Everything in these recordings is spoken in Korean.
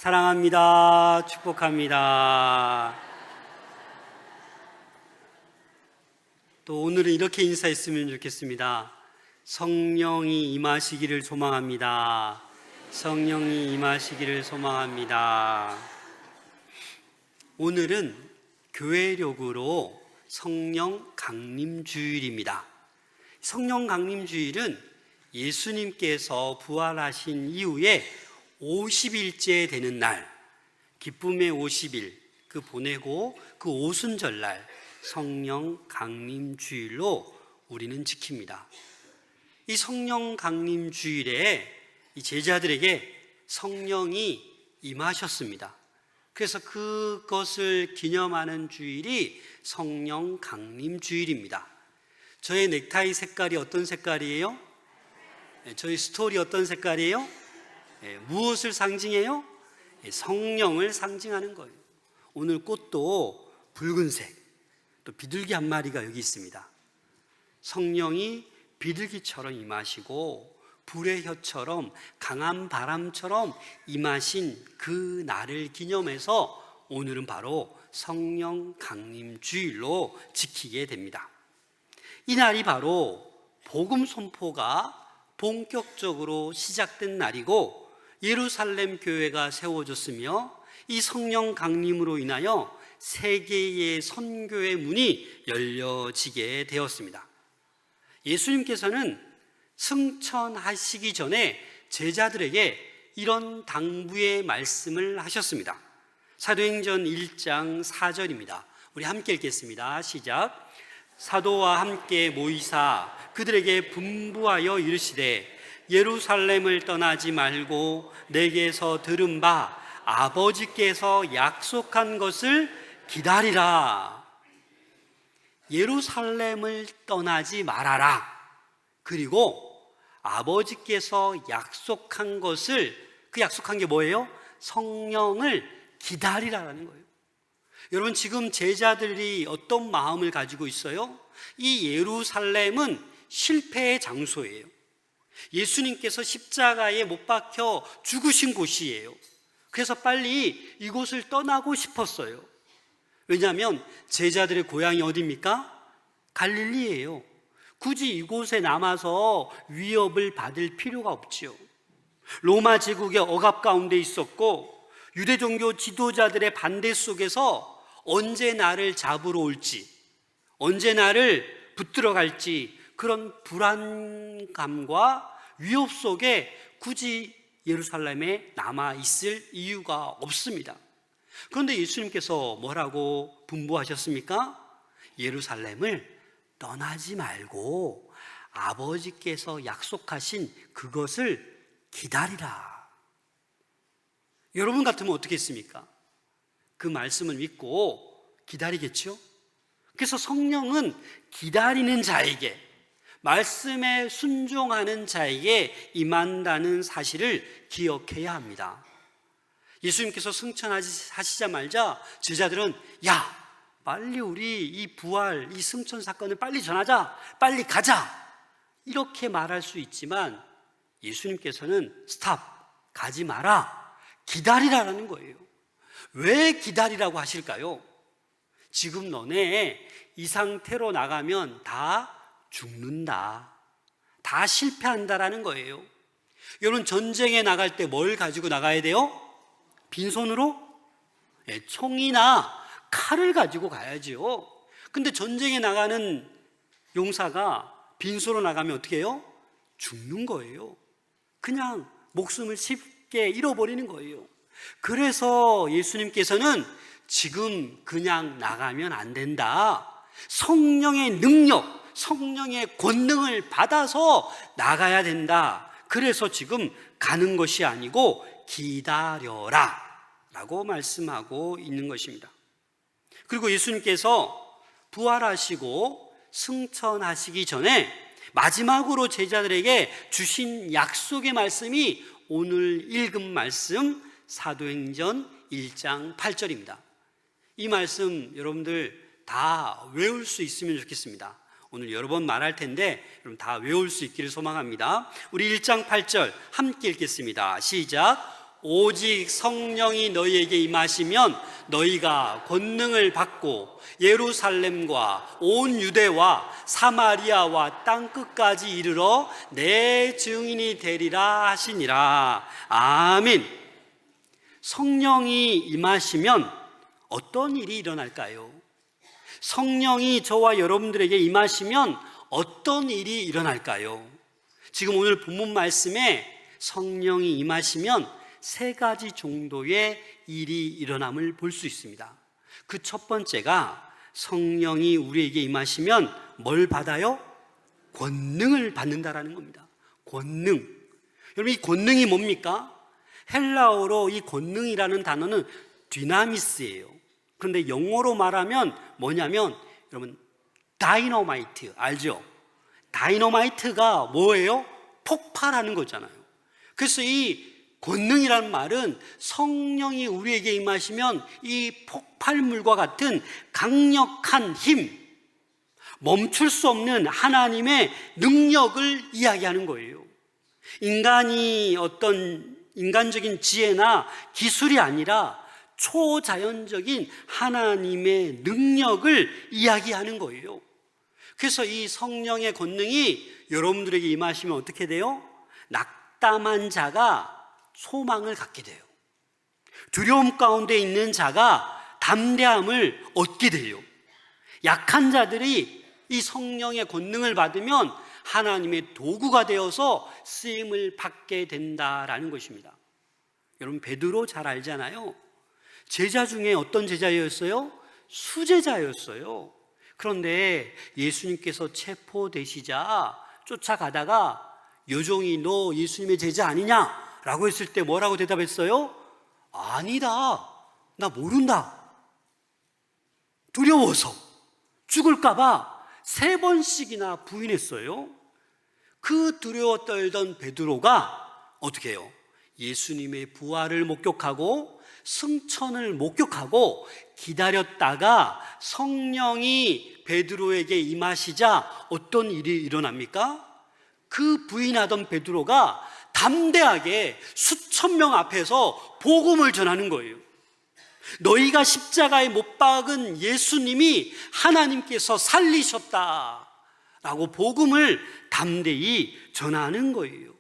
사랑합니다. 축복합니다. 또 오늘은 이렇게 인사했으면 좋겠습니다. 성령이 임하시기를 소망합니다. 성령이 임하시기를 소망합니다. 오늘은 교회력으로 성령 강림주일입니다. 성령 강림주일은 예수님께서 부활하신 이후에 50일째 되는 날, 기쁨의 50일, 그 보내고 그 오순절날 성령 강림주일로 우리는 지킵니다. 이 성령 강림주일에 이 제자들에게 성령이 임하셨습니다. 그래서 그것을 기념하는 주일이 성령 강림주일입니다. 저의 넥타이 색깔이 어떤 색깔이에요? 저희 스토리 어떤 색깔이에요? 무엇을 상징해요? 성령을 상징하는 거예요. 오늘 꽃도 붉은색, 또 비둘기 한 마리가 여기 있습니다. 성령이 비둘기처럼 임하시고 불의 혀처럼 강한 바람처럼 임하신 그 날을 기념해서 오늘은 바로 성령 강림주일로 지키게 됩니다. 이 날이 바로 복음 선포가 본격적으로 시작된 날이고 예루살렘 교회가 세워졌으며 이 성령 강림으로 인하여 세계의 선교의 문이 열려지게 되었습니다. 예수님께서는 승천하시기 전에 제자들에게 이런 당부의 말씀을 하셨습니다. 사도행전 1장 4절입니다. 우리 함께 읽겠습니다. 시작. 사도와 함께 모이사 그들에게 분부하여 이르시되 예루살렘을 떠나지 말고 내게서 들은 바 아버지께서 약속한 것을 기다리라. 예루살렘을 떠나지 말아라. 그리고 아버지께서 약속한 것을, 그 약속한 게 뭐예요? 성령을 기다리라는 거예요. 여러분, 지금 제자들이 어떤 마음을 가지고 있어요? 이 예루살렘은 실패의 장소예요. 예수님께서 십자가에 못 박혀 죽으신 곳이에요. 그래서 빨리 이곳을 떠나고 싶었어요. 왜냐하면 제자들의 고향이 어디입니까? 갈릴리예요. 굳이 이곳에 남아서 위협을 받을 필요가 없지요. 로마 제국의 억압 가운데 있었고 유대 종교 지도자들의 반대 속에서 언제 나를 잡으러 올지, 언제 나를 붙들어 갈지 그런 불안감과 위협 속에 굳이 예루살렘에 남아 있을 이유가 없습니다. 그런데 예수님께서 뭐라고 분부하셨습니까? 예루살렘을 떠나지 말고 아버지께서 약속하신 그것을 기다리라. 여러분 같으면 어떻게 했습니까? 그 말씀을 믿고 기다리겠죠? 그래서 성령은 기다리는 자에게, 말씀에 순종하는 자에게 임한다는 사실을 기억해야 합니다. 예수님께서 승천하시자마자 제자들은 야, 빨리 우리 이 부활, 이 승천 사건을 빨리 전하자, 빨리 가자, 이렇게 말할 수 있지만 예수님께서는 스탑, 가지 마라, 기다리라는 거예요. 왜 기다리라고 하실까요? 지금 너네 이 상태로 나가면 다 죽는다, 다 실패한다라는 거예요. 여러분, 전쟁에 나갈 때 뭘 가지고 나가야 돼요? 빈손으로? 총이나 칼을 가지고 가야죠. 근데 전쟁에 나가는 용사가 빈손으로 나가면 어떻게 해요? 죽는 거예요. 그냥 목숨을 쉽게 잃어버리는 거예요. 그래서 예수님께서는 지금 그냥 나가면 안 된다. 성령의 능력, 성령의 권능을 받아서 나가야 된다. 그래서 지금 가는 것이 아니고 기다려라 라고 말씀하고 있는 것입니다. 그리고 예수님께서 부활하시고 승천하시기 전에 마지막으로 제자들에게 주신 약속의 말씀이 오늘 읽은 말씀 사도행전 1장 8절입니다. 이 말씀 여러분들 다 외울 수 있으면 좋겠습니다. 오늘 여러 번 말할 텐데 여러분 다 외울 수 있기를 소망합니다. 우리 1장 8절 함께 읽겠습니다. 시작. 오직 성령이 너희에게 임하시면 너희가 권능을 받고 예루살렘과 온 유대와 사마리아와 땅끝까지 이르러 내 증인이 되리라 하시니라. 아멘. 성령이 임하시면 어떤 일이 일어날까요? 성령이 저와 여러분들에게 임하시면 어떤 일이 일어날까요? 지금 오늘 본문 말씀에 성령이 임하시면 세 가지 정도의 일이 일어남을 볼 수 있습니다. 그 첫 번째가 성령이 우리에게 임하시면 뭘 받아요? 권능을 받는다라는 겁니다. 권능. 여러분, 이 권능이 뭡니까? 헬라어로 이 권능이라는 단어는 디나미스예요. 그런데 영어로 말하면 뭐냐면, 여러분, 다이너마이트 알죠? 다이너마이트가 뭐예요? 폭발하는 거잖아요. 그래서 이 권능이라는 말은 성령이 우리에게 임하시면 이 폭발물과 같은 강력한 힘, 멈출 수 없는 하나님의 능력을 이야기하는 거예요. 인간이 어떤 인간적인 지혜나 기술이 아니라 초자연적인 하나님의 능력을 이야기하는 거예요. 그래서 이 성령의 권능이 여러분들에게 임하시면 어떻게 돼요? 낙담한 자가 소망을 갖게 돼요. 두려움 가운데 있는 자가 담대함을 얻게 돼요. 약한 자들이 이 성령의 권능을 받으면 하나님의 도구가 되어서 쓰임을 받게 된다라는 것입니다. 여러분, 베드로 잘 알잖아요. 제자 중에 어떤 제자였어요? 수제자였어요. 그런데 예수님께서 체포되시자 쫓아가다가 여종이 너 예수님의 제자 아니냐? 라고 했을 때 뭐라고 대답했어요? 아니다. 나 모른다. 두려워서 죽을까봐 3번씩이나 부인했어요. 그 두려워 떨던 베드로가 어떻게 해요? 예수님의 부활을 목격하고 승천을 목격하고 기다렸다가 성령이 베드로에게 임하시자 어떤 일이 일어납니까? 그 부인하던 베드로가 담대하게 수천 명 앞에서 복음을 전하는 거예요. 너희가 십자가에 못 박은 예수님이 하나님께서 살리셨다라고 복음을 담대히 전하는 거예요.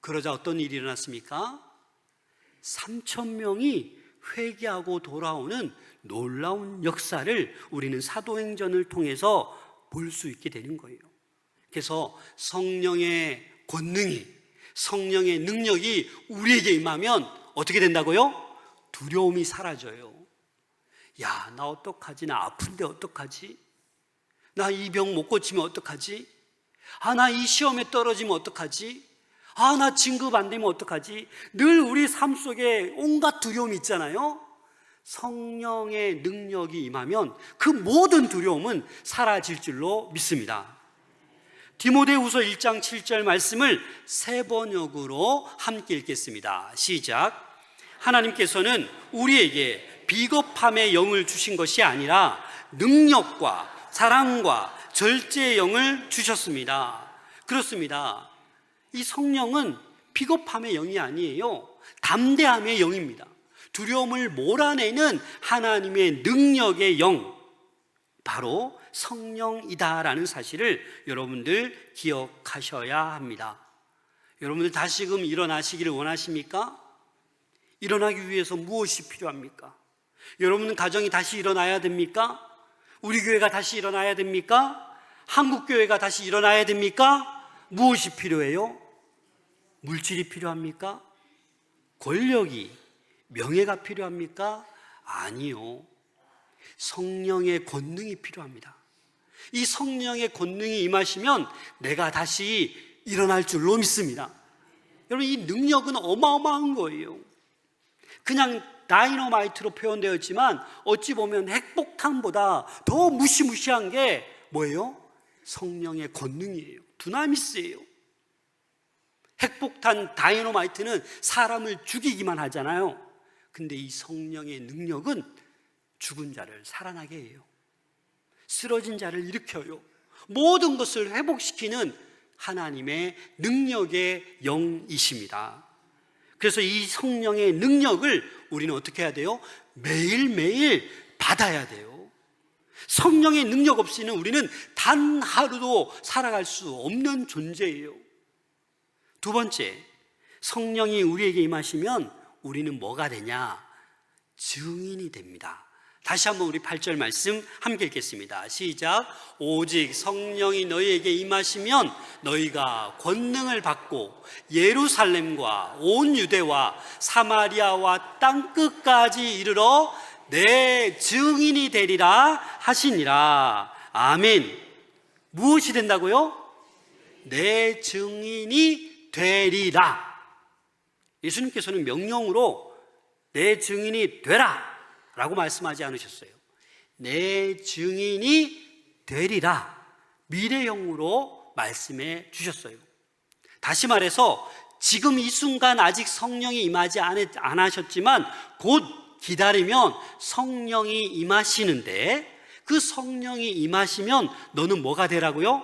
그러자 어떤 일이 일어났습니까? 3,000명이 회개하고 돌아오는 놀라운 역사를 우리는 사도행전을 통해서 볼 수 있게 되는 거예요. 그래서 성령의 권능이, 성령의 능력이 우리에게 임하면 어떻게 된다고요? 두려움이 사라져요. 야, 나 어떡하지? 나 아픈데 어떡하지? 나 이 병 못 고치면 어떡하지? 나 이 시험에 떨어지면 어떡하지? 나 진급 안 되면 어떡하지? 늘 우리 삶 속에 온갖 두려움이 있잖아요. 성령의 능력이 임하면 그 모든 두려움은 사라질 줄로 믿습니다. 디모데후서 1장 7절 말씀을 3번역으로 함께 읽겠습니다. 시작. 하나님께서는 우리에게 비겁함의 영을 주신 것이 아니라 능력과 사랑과 절제의 영을 주셨습니다. 그렇습니다. 이 성령은 비겁함의 영이 아니에요. 담대함의 영입니다. 두려움을 몰아내는 하나님의 능력의 영, 바로 성령이다라는 사실을 여러분들 기억하셔야 합니다. 여러분들 다시금 일어나시기를 원하십니까? 일어나기 위해서 무엇이 필요합니까? 여러분 가정이 다시 일어나야 됩니까? 우리 교회가 다시 일어나야 됩니까? 한국 교회가 다시 일어나야 됩니까? 무엇이 필요해요? 물질이 필요합니까? 권력이, 명예가 필요합니까? 아니요. 성령의 권능이 필요합니다. 이 성령의 권능이 임하시면 내가 다시 일어날 줄로 믿습니다. 여러분, 이 능력은 어마어마한 거예요. 그냥 다이너마이트로 표현되었지만 어찌 보면 핵폭탄보다 더 무시무시한 게 뭐예요? 성령의 권능이에요. 두나미스예요. 핵폭탄 다이너마이트는 사람을 죽이기만 하잖아요. 근데 이 성령의 능력은 죽은 자를 살아나게 해요. 쓰러진 자를 일으켜요. 모든 것을 회복시키는 하나님의 능력의 영이십니다. 그래서 이 성령의 능력을 우리는 어떻게 해야 돼요? 매일매일 받아야 돼요. 성령의 능력 없이는 우리는 단 하루도 살아갈 수 없는 존재예요. 두 번째, 성령이 우리에게 임하시면 우리는 뭐가 되냐? 증인이 됩니다. 다시 한번 우리 8절 말씀 함께 읽겠습니다. 시작. 오직 성령이 너희에게 임하시면 너희가 권능을 받고 예루살렘과 온 유대와 사마리아와 땅끝까지 이르러 내 증인이 되리라 하시니라. 아멘. 무엇이 된다고요? 내 증인이 되리라. 예수님께서는 명령으로 내 증인이 되라 라고 말씀하지 않으셨어요. 내 증인이 되리라, 미래형으로 말씀해 주셨어요. 다시 말해서 지금 이 순간 아직 성령이 임하지 않으셨지만 곧 기다리면 성령이 임하시는데, 그 성령이 임하시면 너는 뭐가 되라고요?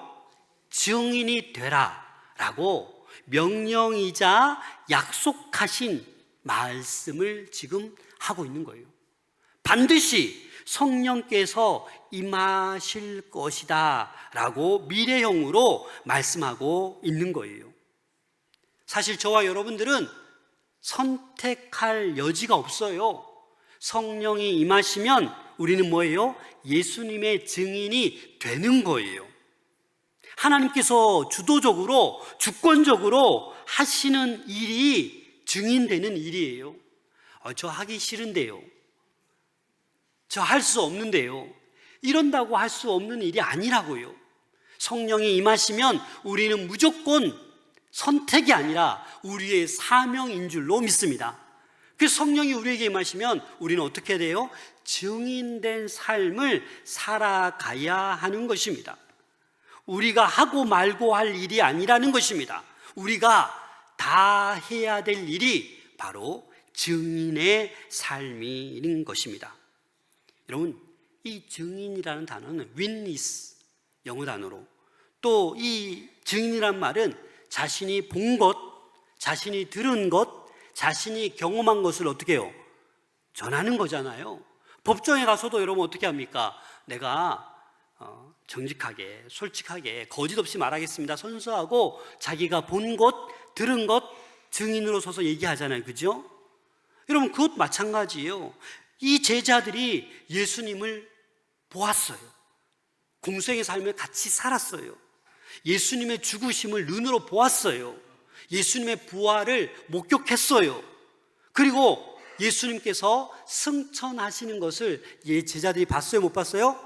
증인이 되라 라고 명령이자 약속하신 말씀을 지금 하고 있는 거예요. 반드시 성령께서 임하실 것이다 라고 미래형으로 말씀하고 있는 거예요. 사실 저와 여러분들은 선택할 여지가 없어요. 성령이 임하시면 우리는 뭐예요? 예수님의 증인이 되는 거예요. 하나님께서 주도적으로, 주권적으로 하시는 일이 증인되는 일이에요. 저 하기 싫은데요, 저 할 수 없는데요, 이런다고 할 수 없는 일이 아니라고요. 성령이 임하시면 우리는 무조건 선택이 아니라 우리의 사명인 줄로 믿습니다. 그 성령이 우리에게 임하시면 우리는 어떻게 돼요? 증인된 삶을 살아가야 하는 것입니다. 우리가 하고 말고 할 일이 아니라는 것입니다. 우리가 다 해야 될 일이 바로 증인의 삶인 것입니다. 여러분, 이 증인이라는 단어는 witness, 영어 단어로, 또 이 증인이란 말은 자신이 본 것, 자신이 들은 것, 자신이 경험한 것을 어떻게 해요? 전하는 거잖아요. 법정에 가서도 여러분 어떻게 합니까? 내가 정직하게, 솔직하게, 거짓 없이 말하겠습니다 선서하고 자기가 본 것, 들은 것 증인으로 서서 얘기하잖아요. 그죠? 여러분, 그것 마찬가지예요. 이 제자들이 예수님을 보았어요. 공생의 삶을 같이 살았어요. 예수님의 죽으심을 눈으로 보았어요. 예수님의 부활을 목격했어요. 그리고 예수님께서 승천하시는 것을 제자들이 봤어요, 못 봤어요?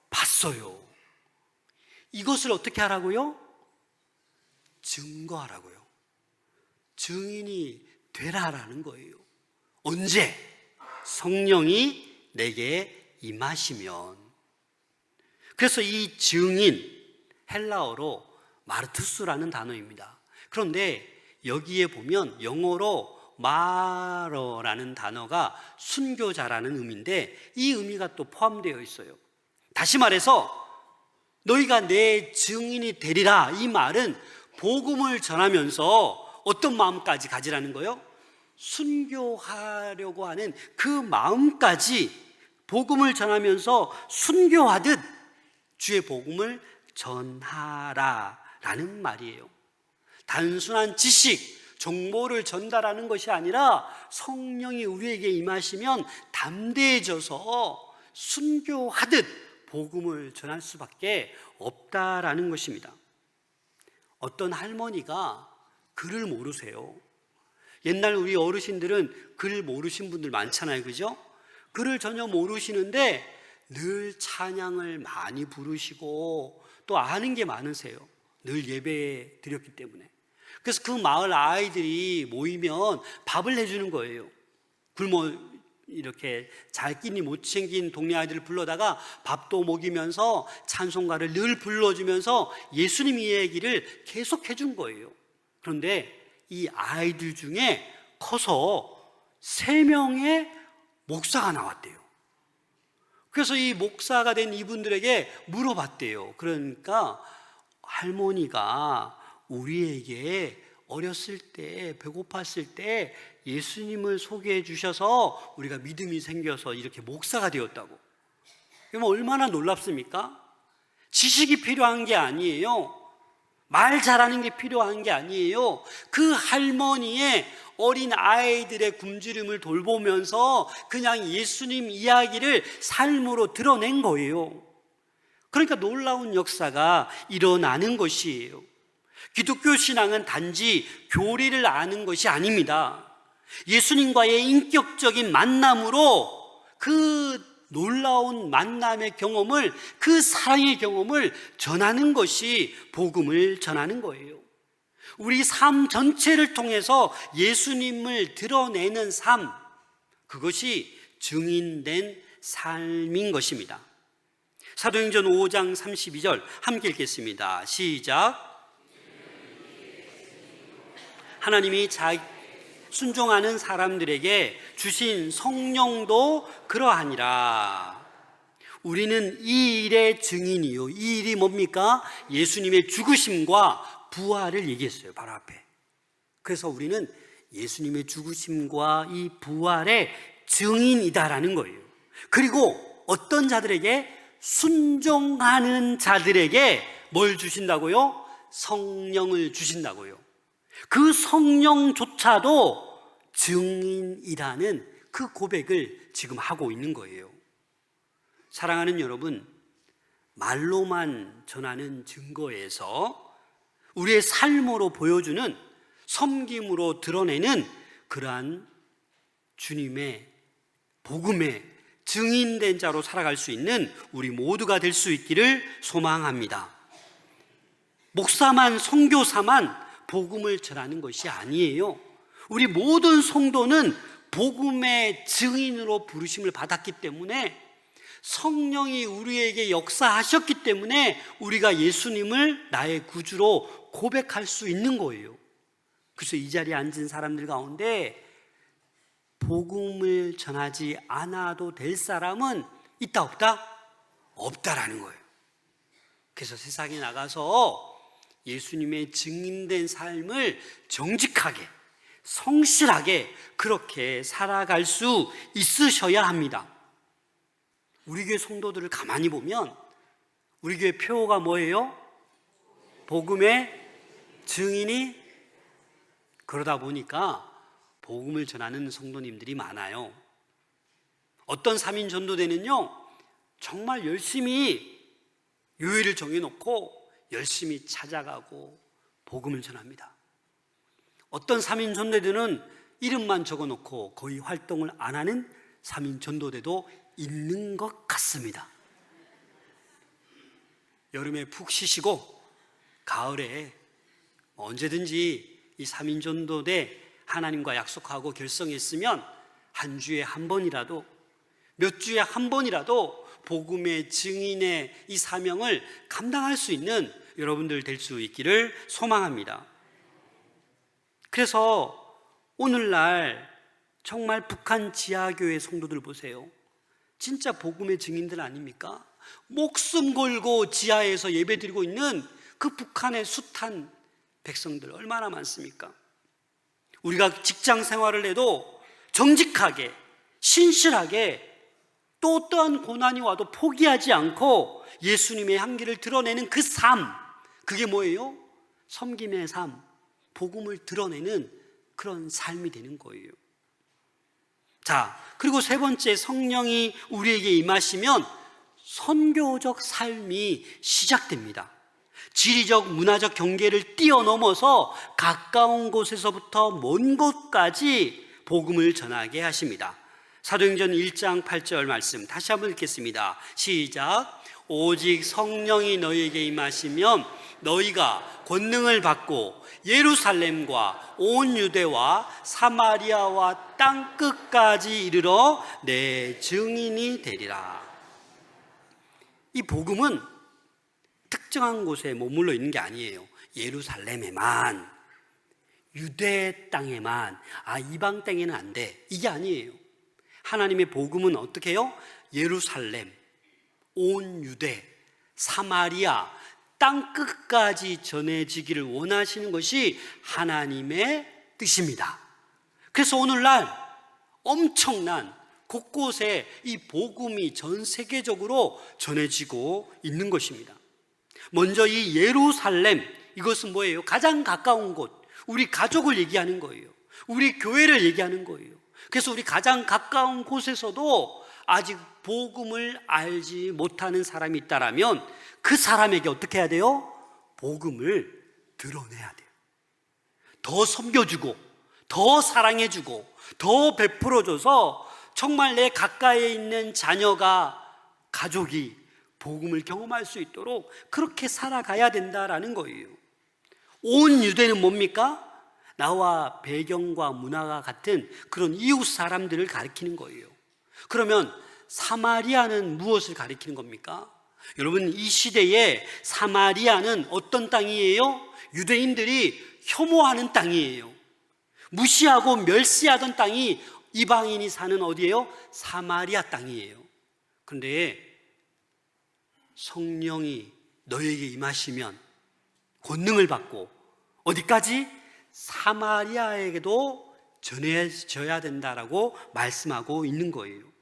봤어요. 이것을 어떻게 하라고요? 증거하라고요. 증인이 되라라는 거예요. 언제? 성령이 내게 임하시면. 그래서 이 증인, 헬라어로 마르투스라는 단어입니다. 그런데 여기에 보면 영어로 마러라는 단어가 순교자라는 의미인데 이 의미가 또 포함되어 있어요. 다시 말해서 너희가 내 증인이 되리라, 이 말은 복음을 전하면서 어떤 마음까지 가지라는 거예요? 순교하려고 하는 그 마음까지 복음을 전하면서 순교하듯 주의 복음을 전하라라는 말이에요. 단순한 지식, 정보를 전달하는 것이 아니라 성령이 우리에게 임하시면 담대해져서 순교하듯 복음을 전할 수밖에 없다라는 것입니다. 어떤 할머니가 글을 모르세요. 옛날 우리 어르신들은 글 모르신 분들 많잖아요, 그죠? 글을 전혀 모르시는데 늘 찬양을 많이 부르시고 또 아는 게 많으세요. 늘 예배 드렸기 때문에. 그래서 그 마을 아이들이 모이면 밥을 해주는 거예요. 굶어 이렇게 잘 끼니 못 챙긴 동네 아이들을 불러다가 밥도 먹이면서 찬송가를 늘 불러주면서 예수님 이야기를 계속 해준 거예요. 그런데 이 아이들 중에 커서 3명의 목사가 나왔대요. 그래서 이 목사가 된 이분들에게 물어봤대요. 그러니까 할머니가 우리에게 어렸을 때, 배고팠을 때 예수님을 소개해 주셔서 우리가 믿음이 생겨서 이렇게 목사가 되었다고. 그럼 얼마나 놀랍습니까? 지식이 필요한 게 아니에요. 말 잘하는 게 필요한 게 아니에요. 그 할머니의 어린 아이들의 굶주림을 돌보면서 그냥 예수님 이야기를 삶으로 드러낸 거예요. 그러니까 놀라운 역사가 일어나는 것이에요. 기독교 신앙은 단지 교리를 아는 것이 아닙니다. 예수님과의 인격적인 만남으로 그 놀라운 만남의 경험을, 그 사랑의 경험을 전하는 것이 복음을 전하는 거예요. 우리 삶 전체를 통해서 예수님을 드러내는 삶, 그것이 증인된 삶인 것입니다. 사도행전 5장 32절 함께 읽겠습니다. 시작. 하나님이 순종하는 사람들에게 주신 성령도 그러하니라. 우리는 이 일의 증인이요. 이 일이 뭡니까? 예수님의 죽으심과 부활을 얘기했어요. 바로 앞에. 그래서 우리는 예수님의 죽으심과 이 부활의 증인이다라는 거예요. 그리고 어떤 자들에게? 순종하는 자들에게 뭘 주신다고요? 성령을 주신다고요. 그 성령조차도 증인이라는 그 고백을 지금 하고 있는 거예요. 사랑하는 여러분, 말로만 전하는 증거에서 우리의 삶으로 보여주는, 섬김으로 드러내는 그러한 주님의 복음의 증인된 자로 살아갈 수 있는 우리 모두가 될 수 있기를 소망합니다. 목사만, 선교사만 복음을 전하는 것이 아니에요. 우리 모든 성도는 복음의 증인으로 부르심을 받았기 때문에, 성령이 우리에게 역사하셨기 때문에 우리가 예수님을 나의 구주로 고백할 수 있는 거예요. 그래서 이 자리에 앉은 사람들 가운데 복음을 전하지 않아도 될 사람은 있다 없다? 없다라는 거예요. 그래서 세상에 나가서 예수님의 증인된 삶을 정직하게, 성실하게 그렇게 살아갈 수 있으셔야 합니다. 우리 교회 성도들을 가만히 보면 우리 교회 표어가 뭐예요? 복음의 증인이. 그러다 보니까 복음을 전하는 성도님들이 많아요. 어떤 3인 전도대는요, 정말 열심히 요일을 정해놓고 열심히 찾아가고 복음을 전합니다. 어떤 3인 전도대는 이름만 적어놓고 거의 활동을 안 하는 3인 전도대도 있는 것 같습니다. 여름에 푹 쉬시고 가을에 언제든지 이 3인 전도대 하나님과 약속하고 결성했으면 한 주에 한 번이라도, 몇 주에 한 번이라도 복음의 증인의 이 사명을 감당할 수 있는 여러분들 될 수 있기를 소망합니다. 그래서 오늘날 정말 북한 지하교회 성도들 보세요. 진짜 복음의 증인들 아닙니까? 목숨 걸고 지하에서 예배드리고 있는 그 북한의 숱한 백성들 얼마나 많습니까? 우리가 직장 생활을 해도 정직하게, 신실하게, 또 어떠한 고난이 와도 포기하지 않고 예수님의 향기를 드러내는 그 삶, 그게 뭐예요? 섬김의 삶, 복음을 드러내는 그런 삶이 되는 거예요. 자, 그리고 세 번째, 성령이 우리에게 임하시면 선교적 삶이 시작됩니다. 지리적, 문화적 경계를 뛰어넘어서 가까운 곳에서부터 먼 곳까지 복음을 전하게 하십니다. 사도행전 1장 8절 말씀 다시 한번 읽겠습니다. 시작. 오직 성령이 너희에게 임하시면 너희가 권능을 받고 예루살렘과 온 유대와 사마리아와 땅 끝까지 이르러 내 증인이 되리라. 이 복음은 특정한 곳에 머물러 있는 게 아니에요. 예루살렘에만, 유대 땅에만, 이방 땅에는 안 돼, 이게 아니에요. 하나님의 복음은 어떻게 해요? 예루살렘, 온 유대, 사마리아, 땅 끝까지 전해지기를 원하시는 것이 하나님의 뜻입니다. 그래서 오늘날 엄청난 곳곳에 이 복음이 전 세계적으로 전해지고 있는 것입니다. 먼저 이 예루살렘, 이것은 뭐예요? 가장 가까운 곳, 우리 가족을 얘기하는 거예요. 우리 교회를 얘기하는 거예요. 그래서 우리 가장 가까운 곳에서도 아직 복음을 알지 못하는 사람이 있다라면 그 사람에게 어떻게 해야 돼요? 복음을 드러내야 돼요. 더 섬겨주고, 더 사랑해주고, 더 베풀어줘서 정말 내 가까이에 있는 자녀가, 가족이 복음을 경험할 수 있도록 그렇게 살아가야 된다라는 거예요. 온 유대는 뭡니까? 나와 배경과 문화가 같은 그런 이웃 사람들을 가리키는 거예요. 그러면 사마리아는 무엇을 가리키는 겁니까? 여러분, 이 시대에 사마리아는 어떤 땅이에요? 유대인들이 혐오하는 땅이에요. 무시하고 멸시하던 땅이 이방인이 사는 어디예요? 사마리아 땅이에요. 그런데 성령이 너에게 임하시면 권능을 받고 어디까지? 사마리아에게도 전해져야 된다라고 말씀하고 있는 거예요.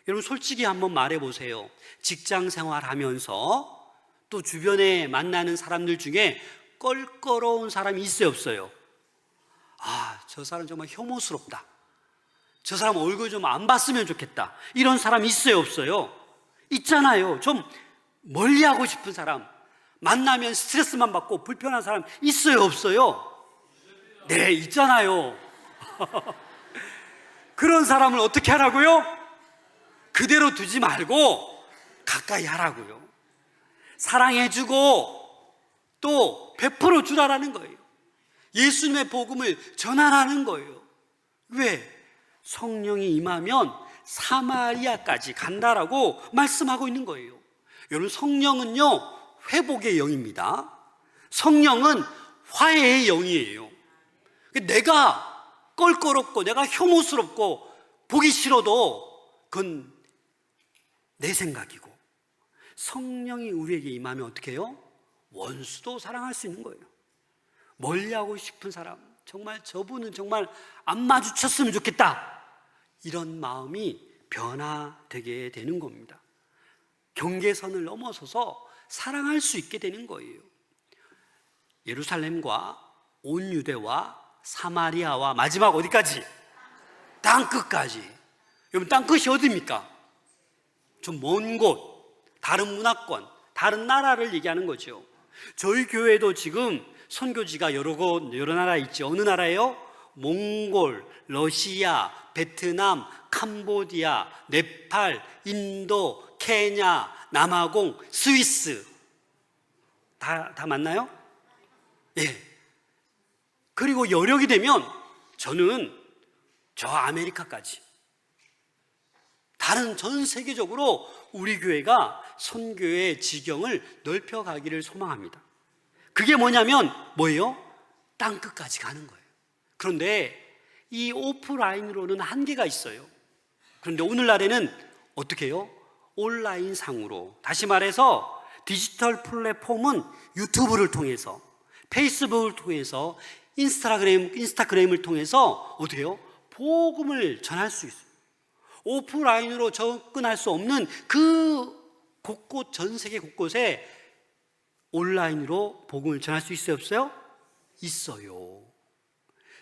여러분, 솔직히 한번 말해보세요. 직장 생활하면서 또 주변에 만나는 사람들 중에 껄끄러운 사람이 있어요, 없어요? 아, 저 사람 정말 혐오스럽다, 저 사람 얼굴 좀 안 봤으면 좋겠다, 이런 사람 있어요, 없어요? 있잖아요. 좀 멀리하고 싶은 사람, 만나면 스트레스만 받고 불편한 사람 있어요, 없어요? 네, 있잖아요. 그런 사람을 어떻게 하라고요? 그대로 두지 말고 가까이 하라고요. 사랑해주고 또 베풀어 주라라는 거예요. 예수님의 복음을 전하라는 거예요. 왜? 성령이 임하면 사마리아까지 간다라고 말씀하고 있는 거예요. 여러분, 성령은요 회복의 영입니다. 성령은 화해의 영이에요. 내가 껄끄럽고 내가 혐오스럽고 보기 싫어도 그건 내 생각이고, 성령이 우리에게 임하면 어떻게 해요? 원수도 사랑할 수 있는 거예요. 멀리하고 싶은 사람, 정말 저분은 정말 안 마주쳤으면 좋겠다, 이런 마음이 변화되게 되는 겁니다. 경계선을 넘어서서 사랑할 수 있게 되는 거예요. 예루살렘과 온 유대와 사마리아와 마지막 어디까지? 땅끝까지. 여러분, 땅끝이 어디입니까? 좀 먼 곳, 다른 문화권, 다른 나라를 얘기하는 거죠. 저희 교회도 지금 선교지가 여러 나라에 있죠. 어느 나라예요? 몽골, 러시아, 베트남, 캄보디아, 네팔, 인도, 케냐, 남아공, 스위스. 다 맞나요? 예. 그리고 여력이 되면 저는 저 아메리카까지, 다른 전 세계적으로 우리 교회가 선교의 지경을 넓혀가기를 소망합니다. 그게 뭐냐면 뭐예요? 땅끝까지 가는 거예요. 그런데 이 오프라인으로는 한계가 있어요. 그런데 오늘날에는 어떻게 해요? 온라인 상으로, 다시 말해서 디지털 플랫폼은 유튜브를 통해서, 페이스북을 통해서, 인스타그램을 통해서 어떻게 해요? 복음을 전할 수 있어요. 오프라인으로 접근할 수 없는 그 곳곳, 전 세계 곳곳에 온라인으로 복음을 전할 수 있어요, 없어요? 있어요.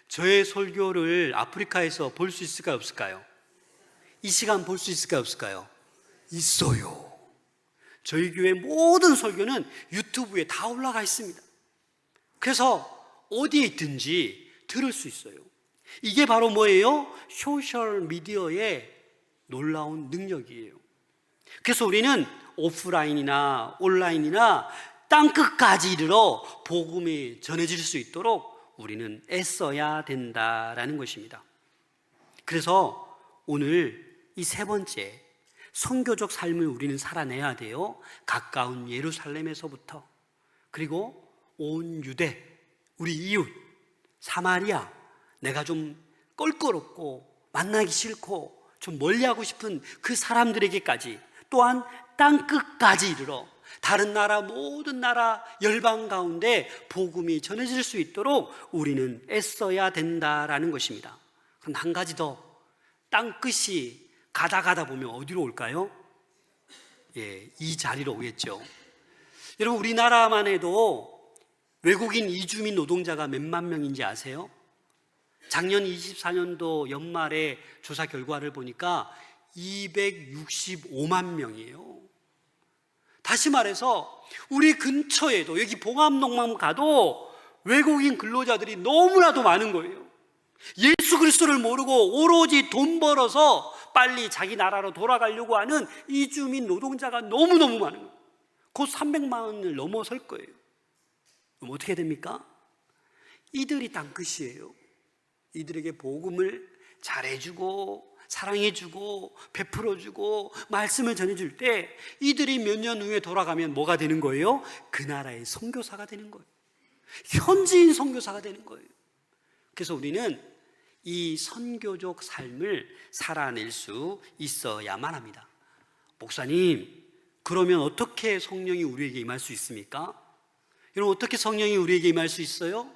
저의 설교를 아프리카에서 볼 수 있을까요, 없을까요? 이 시간 볼 수 있을까요, 없을까요? 있어요. 저희 교회 모든 설교는 유튜브에 다 올라가 있습니다. 그래서 어디에 있든지 들을 수 있어요. 이게 바로 뭐예요? 소셜미디어의 놀라운 능력이에요. 그래서 우리는 오프라인이나 온라인이나 땅끝까지 이르러 복음이 전해질 수 있도록 우리는 애써야 된다라는 것입니다. 그래서 오늘 이 세 번째, 선교적 삶을 우리는 살아내야 돼요. 가까운 예루살렘에서부터, 그리고 온 유대, 우리 이웃 사마리아, 내가 좀 껄끄럽고 만나기 싫고 좀 멀리하고 싶은 그 사람들에게까지, 또한 땅끝까지 이르러 다른 나라 모든 나라 열방 가운데 복음이 전해질 수 있도록 우리는 애써야 된다라는 것입니다. 그럼 한 가지 더, 땅끝이 가다 보면 어디로 올까요? 이 자리로 오겠죠. 여러분, 우리나라만 해도 외국인 이주민 노동자가 몇만 명인지 아세요? 작년 24년도 연말에 조사 결과를 보니까 265만 명이에요. 다시 말해서 우리 근처에도, 여기 봉암농만 가도 외국인 근로자들이 너무나도 많은 거예요. 예수 그리스도를 모르고 오로지 돈 벌어서 빨리 자기 나라로 돌아가려고 하는 이주민 노동자가 너무너무 많은 거예요. 곧 300만을 넘어설 거예요. 그럼 어떻게 됩니까? 이들이 땅끝이에요. 이들에게 복음을 잘해주고 사랑해주고 베풀어주고 말씀을 전해줄 때 이들이 몇 년 후에 돌아가면 뭐가 되는 거예요? 그 나라의 선교사가 되는 거예요. 현지인 선교사가 되는 거예요. 그래서 우리는 이 선교적 삶을 살아낼 수 있어야만 합니다. 목사님, 그러면 어떻게 성령이 우리에게 임할 수 있습니까? 여러분, 어떻게 성령이 우리에게 임할 수 있어요?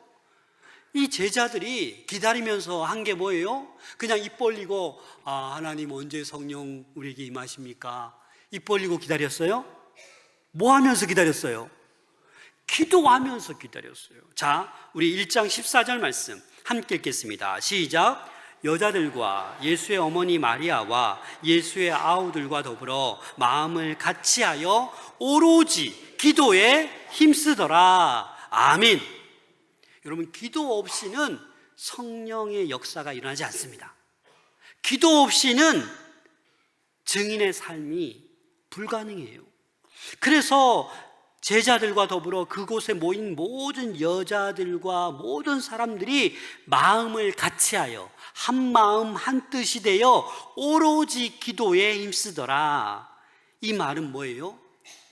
이 제자들이 기다리면서 한 게 뭐예요? 그냥 입 벌리고 하나님 언제 성령 우리에게 임하십니까? 입 벌리고 기다렸어요? 뭐 하면서 기다렸어요? 기도하면서 기다렸어요. 자, 우리 1장 14절 말씀 함께 읽겠습니다. 시작. 여자들과 예수의 어머니 마리아와 예수의 아우들과 더불어 마음을 같이하여 오로지 기도에 힘쓰더라. 아멘. 여러분, 기도 없이는 성령의 역사가 일어나지 않습니다. 기도 없이는 증인의 삶이 불가능해요. 그래서 제자들과 더불어 그곳에 모인 모든 여자들과 모든 사람들이 마음을 같이하여 한 마음 한 뜻이 되어 오로지 기도에 힘쓰더라. 이 말은 뭐예요?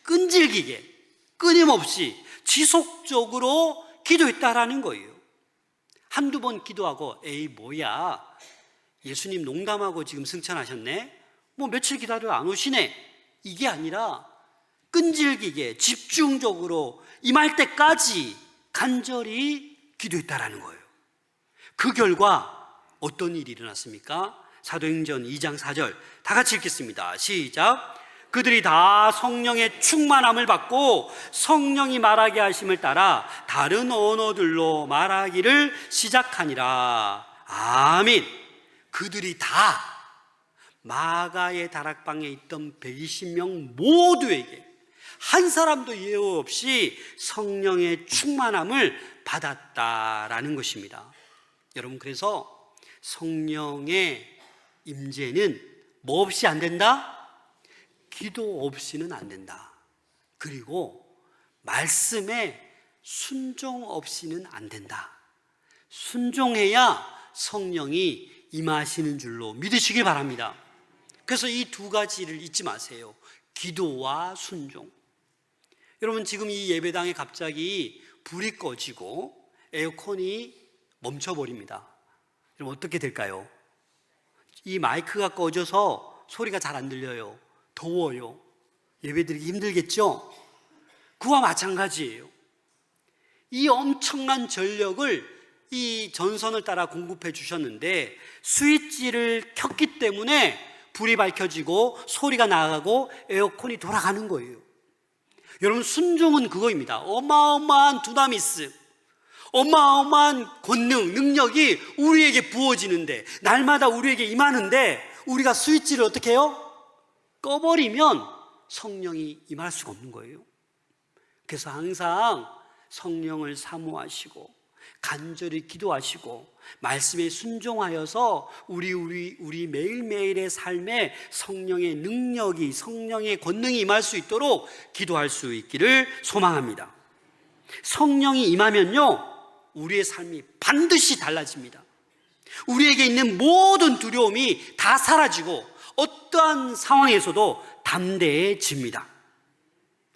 끈질기게, 끊임없이 지속적으로 기도했다라는 거예요. 한두 번 기도하고 에이 뭐야, 예수님 농담하고 지금 승천하셨네, 뭐 며칠 기다려 안 오시네, 이게 아니라 끈질기게 집중적으로 임할 때까지 간절히 기도했다라는 거예요. 그 결과 어떤 일이 일어났습니까? 사도행전 2장 4절 다 같이 읽겠습니다. 시작. 그들이 다 성령의 충만함을 받고 성령이 말하게 하심을 따라 다른 언어들로 말하기를 시작하니라. 아멘. 그들이 다 마가의 다락방에 있던 120명 모두에게 한 사람도 예외 없이 성령의 충만함을 받았다라는 것입니다. 여러분, 그래서 성령의 임재는 뭐 없이 안 된다? 기도 없이는 안 된다. 그리고 말씀에 순종 없이는 안 된다. 순종해야 성령이 임하시는 줄로 믿으시길 바랍니다. 그래서 이 두 가지를 잊지 마세요. 기도와 순종. 여러분, 지금 이 예배당에 갑자기 불이 꺼지고 에어컨이 멈춰버립니다. 여러분, 어떻게 될까요? 이 마이크가 꺼져서 소리가 잘 안 들려요. 더워요. 예배드리기 힘들겠죠? 그와 마찬가지예요. 이 엄청난 전력을 이 전선을 따라 공급해 주셨는데 스위치를 켰기 때문에 불이 밝혀지고 소리가 나가고 에어컨이 돌아가는 거예요. 여러분, 순종은 그거입니다. 어마어마한 두나미스, 어마어마한 권능, 능력이 우리에게 부어지는데, 날마다 우리에게 임하는데 우리가 스위치를 어떻게 해요? 꺼버리면 성령이 임할 수가 없는 거예요. 그래서 항상 성령을 사모하시고 간절히 기도하시고 말씀에 순종하여서 우리 매일매일의 삶에 성령의 능력이, 성령의 권능이 임할 수 있도록 기도할 수 있기를 소망합니다. 성령이 임하면요, 우리의 삶이 반드시 달라집니다. 우리에게 있는 모든 두려움이 다 사라지고 어떠한 상황에서도 담대해집니다.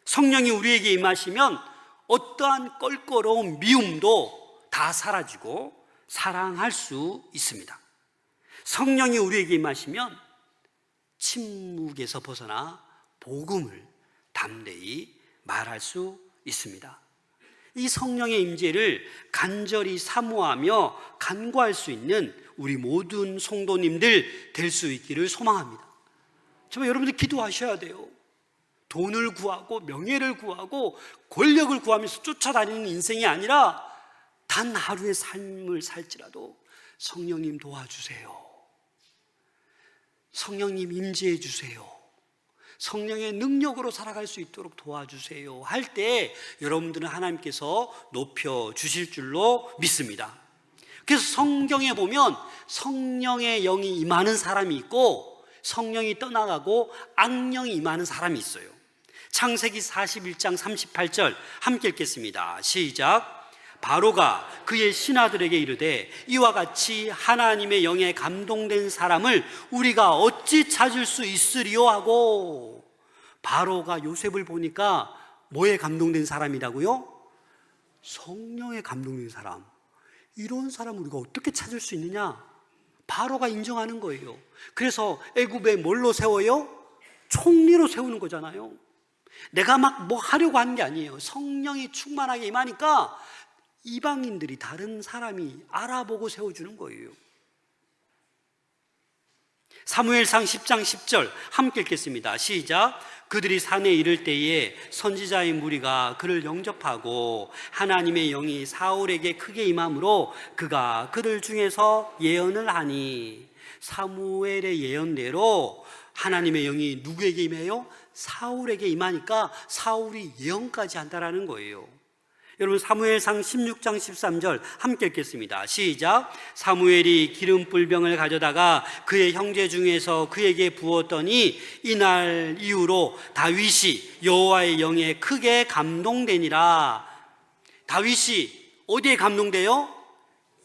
성령이 우리에게 임하시면 어떠한 껄끄러운 미움도 다 사라지고 사랑할 수 있습니다. 성령이 우리에게 임하시면 침묵에서 벗어나 복음을 담대히 말할 수 있습니다. 이 성령의 임재를 간절히 사모하며 간구할 수 있는 우리 모든 성도님들 될 수 있기를 소망합니다. 정말 여러분들 기도하셔야 돼요. 돈을 구하고 명예를 구하고 권력을 구하면서 쫓아다니는 인생이 아니라 단 하루의 삶을 살지라도 성령님 도와주세요. 성령님 임재해 주세요. 성령의 능력으로 살아갈 수 있도록 도와주세요 할 때 여러분들은 하나님께서 높여주실 줄로 믿습니다. 그래서 성경에 보면 성령의 영이 임하는 사람이 있고 성령이 떠나가고 악령이 임하는 사람이 있어요. 창세기 41장 38절 함께 읽겠습니다. 시작. 바로가 그의 신하들에게 이르되 이와 같이 하나님의 영에 감동된 사람을 우리가 어찌 찾을 수 있으리요 하고, 바로가 요셉을 보니까 뭐에 감동된 사람이라고요? 성령에 감동된 사람. 이런 사람을 우리가 어떻게 찾을 수 있느냐? 바로가 인정하는 거예요. 그래서 애굽에 뭘로 세워요? 총리로 세우는 거잖아요. 내가 막 뭐 하려고 하는 게 아니에요. 성령이 충만하게 임하니까 이방인들이, 다른 사람이 알아보고 세워주는 거예요. 사무엘상 10장 10절 함께 읽겠습니다. 시작. 그들이 산에 이를 때에 선지자의 무리가 그를 영접하고 하나님의 영이 사울에게 크게 임함으로 그가 그들 중에서 예언을 하니, 사무엘의 예언대로 하나님의 영이 누구에게 임해요? 사울에게 임하니까 사울이 예언까지 한다라는 거예요. 여러분 사무엘상 16장 13절 함께 읽겠습니다. 시작. 사무엘이 기름불병을 가져다가 그의 형제 중에서 그에게 부었더니 이날 이후로 다윗이 여호와의 영에 크게 감동되니라. 다윗이 어디에 감동돼요?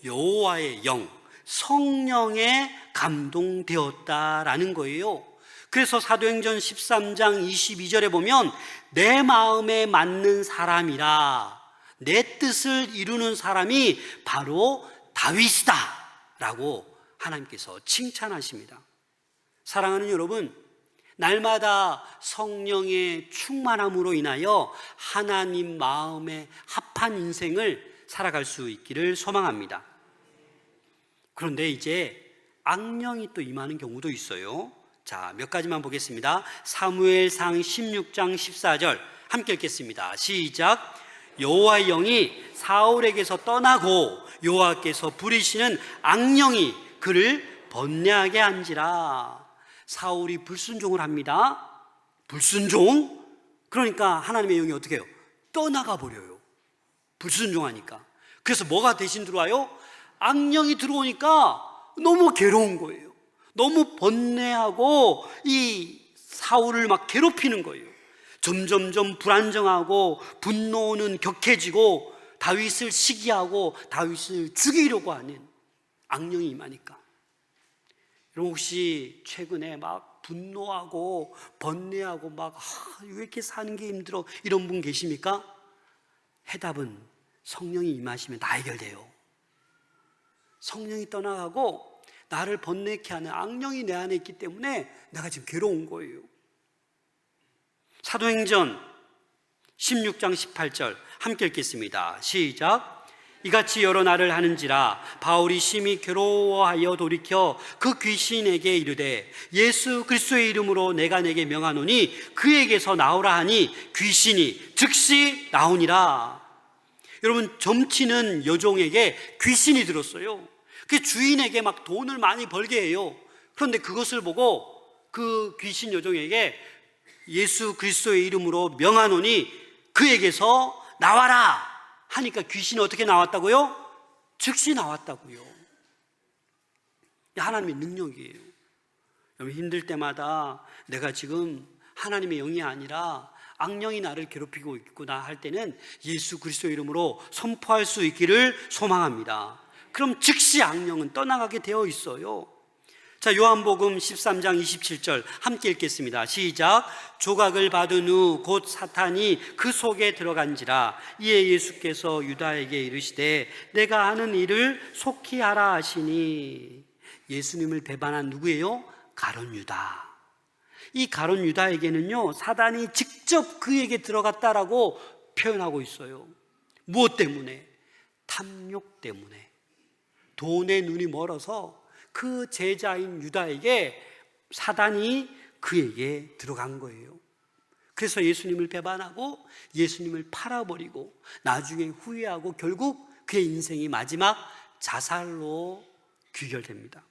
여호와의 영, 성령에 감동되었다라는 거예요. 그래서 사도행전 13장 22절에 보면 내 마음에 맞는 사람이라, 내 뜻을 이루는 사람이 바로 다윗이다 라고 하나님께서 칭찬하십니다. 사랑하는 여러분, 날마다 성령의 충만함으로 인하여 하나님 마음에 합한 인생을 살아갈 수 있기를 소망합니다. 그런데 이제 악령이 또 임하는 경우도 있어요. 자, 몇 가지만 보겠습니다. 사무엘상 16장 14절 함께 읽겠습니다. 시작. 여호와의 영이 사울에게서 떠나고 여호와께서 부리시는 악령이 그를 번뇌하게 한지라. 사울이 불순종을 합니다. 불순종? 그러니까 하나님의 영이 어떻게 해요? 떠나가 버려요. 불순종하니까. 그래서 뭐가 대신 들어와요? 악령이 들어오니까 너무 괴로운 거예요. 너무 번뇌하고 이 사울을 막 괴롭히는 거예요. 점점점 불안정하고 분노는 격해지고 다윗을 시기하고 다윗을 죽이려고 하는 악령이 임하니까. 여러분 혹시 최근에 막 분노하고 번뇌하고 막 왜 이렇게 사는 게 힘들어 이런 분 계십니까? 해답은 성령이 임하시면 다 해결돼요. 성령이 떠나가고 나를 번뇌케 하는 악령이 내 안에 있기 때문에 내가 지금 괴로운 거예요. 사도행전 16장 18절 함께 읽겠습니다. 시작. 이같이 여러 날을 하는지라 바울이 심히 괴로워하여 돌이켜 그 귀신에게 이르되 예수 그리스도의 이름으로 내가 내게 명하노니 그에게서 나오라 하니 귀신이 즉시 나오니라. 여러분 점치는 여종에게 귀신이 들었어요. 그 주인에게 막 돈을 많이 벌게 해요. 그런데 그것을 보고 그 귀신 여종에게 예수 그리스도의 이름으로 명하노니 그에게서 나와라 하니까 귀신이 어떻게 나왔다고요? 즉시 나왔다고요. 하나님의 능력이에요. 여러분 힘들 때마다 내가 지금 하나님의 영이 아니라 악령이 나를 괴롭히고 있구나 할 때는 예수 그리스도의 이름으로 선포할 수 있기를 소망합니다. 그럼 즉시 악령은 떠나가게 되어 있어요. 자, 요한복음 13장 27절 함께 읽겠습니다. 시작. 조각을 받은 후 곧 사탄이 그 속에 들어간지라. 이에 예수께서 유다에게 이르시되 내가 하는 일을 속히 하라 하시니. 예수님을 배반한 누구예요? 가룟 유다. 이 가룟 유다에게는요, 사단이 직접 그에게 들어갔다라고 표현하고 있어요. 무엇 때문에? 탐욕 때문에. 돈에 눈이 멀어서 그 제자인 유다에게 사단이 그에게 들어간 거예요. 그래서 예수님을 배반하고 예수님을 팔아버리고 나중에 후회하고 결국 그의 인생이 마지막 자살로 귀결됩니다.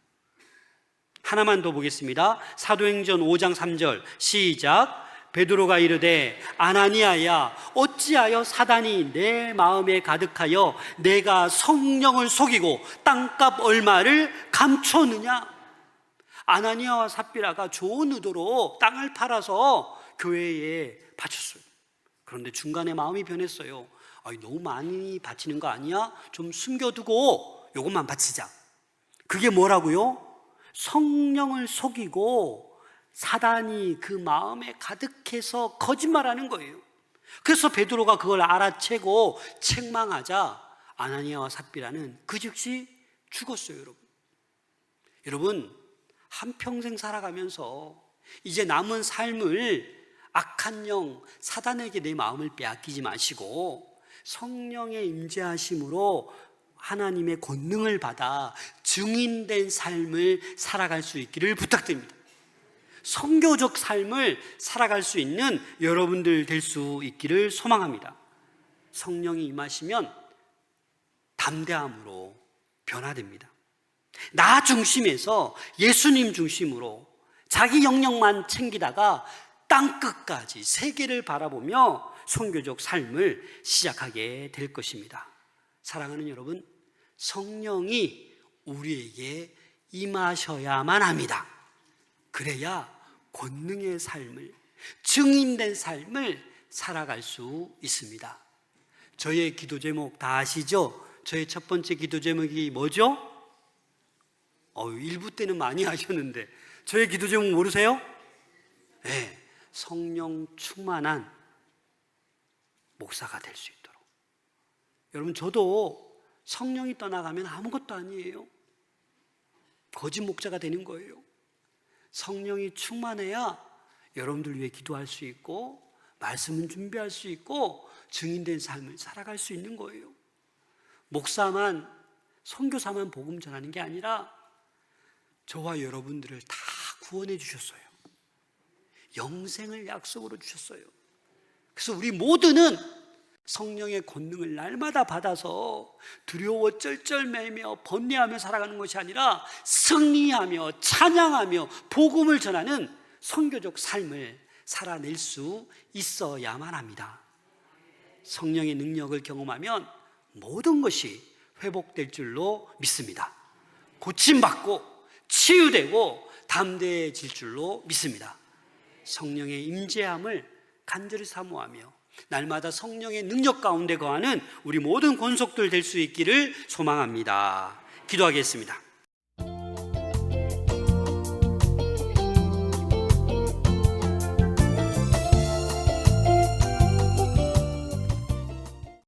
하나만 더 보겠습니다. 사도행전 5장 3절 시작. 베드로가 이르되 아나니아야 어찌하여 사단이 내 마음에 가득하여 내가 성령을 속이고 땅값 얼마를 감추었느냐. 아나니아와 삽비라가 좋은 의도로 땅을 팔아서 교회에 바쳤어요. 그런데 중간에 마음이 변했어요. 너무 많이 바치는 거 아니야? 좀 숨겨두고 요것만 바치자. 그게 뭐라고요? 성령을 속이고 사단이 그 마음에 가득해서 거짓말하는 거예요. 그래서 베드로가 그걸 알아채고 책망하자 아나니아와 삽비라는 그 즉시 죽었어요. 여러분 한평생 살아가면서 이제 남은 삶을 악한 영 사단에게 내 마음을 빼앗기지 마시고 성령의 임재하심으로 하나님의 권능을 받아 증인된 삶을 살아갈 수 있기를 부탁드립니다. 선교적 삶을 살아갈 수 있는 여러분들 될 수 있기를 소망합니다. 성령이 임하시면 담대함으로 변화됩니다. 나 중심에서 예수님 중심으로 자기 영역만 챙기다가 땅끝까지 세계를 바라보며 선교적 삶을 시작하게 될 것입니다. 사랑하는 여러분, 성령이 우리에게 임하셔야만 합니다. 그래야 권능의 삶을, 증인된 삶을 살아갈 수 있습니다. 저의 기도 제목 다 아시죠? 저의 첫 번째 기도 제목이 뭐죠? 1부 때는 많이 하셨는데 저의 기도 제목 모르세요? 네, 성령 충만한 목사가 될 수 있도록. 여러분 저도 성령이 떠나가면 아무것도 아니에요. 거짓 목자가 되는 거예요. 성령이 충만해야 여러분들 위해 기도할 수 있고 말씀은 준비할 수 있고 증인된 삶을 살아갈 수 있는 거예요. 목사만, 선교사만 복음 전하는 게 아니라 저와 여러분들을 다 구원해 주셨어요. 영생을 약속으로 주셨어요. 그래서 우리 모두는 성령의 권능을 날마다 받아서 두려워 쩔쩔매며 번뇌하며 살아가는 것이 아니라 승리하며 찬양하며 복음을 전하는 선교적 삶을 살아낼 수 있어야만 합니다. 성령의 능력을 경험하면 모든 것이 회복될 줄로 믿습니다. 고침받고 치유되고 담대해질 줄로 믿습니다. 성령의 임재함을 간절히 사모하며 날마다 성령의 능력 가운데 거하는 우리 모든 권속들 될 수 있기를 소망합니다. 기도하겠습니다.